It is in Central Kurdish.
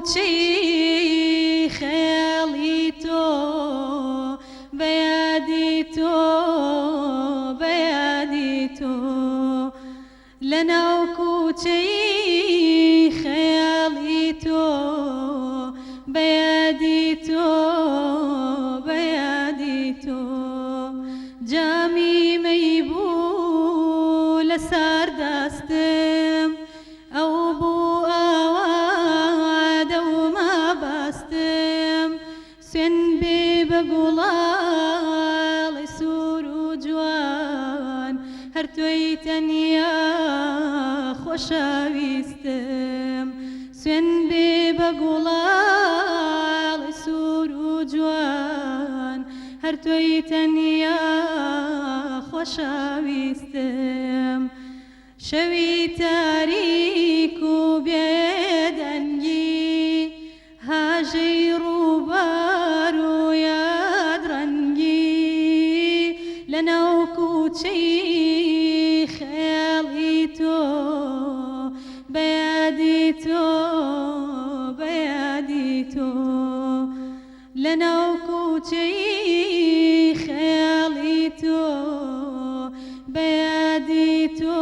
کوچەی خەیاڵی تۆ بەیادی تۆ بەیادی تۆ لەناو کوچەی خەیاڵی تۆ بەیادی تۆ بەیادی تۆ جامی مەی بوو لەسەر دەستم ئەو بوو ئاوا دەوما باستم سوێن بێ بە گوڵاڵی سوور و جوان هەر تۆی تەنیا خۆشەویستم سوێن بێ بە گوڵاڵی سوور و جوان هەر تۆی تەنیا خۆشەویستم شەوی تاریک و بێدەنگی هاژەی ڕووبار و یادڕەنگی لەناو کوچەی خەیاڵی تۆ بەیادی تۆ بەیادی تۆ لەناو کوچەی خەیاڵی تۆ بەیادی تۆ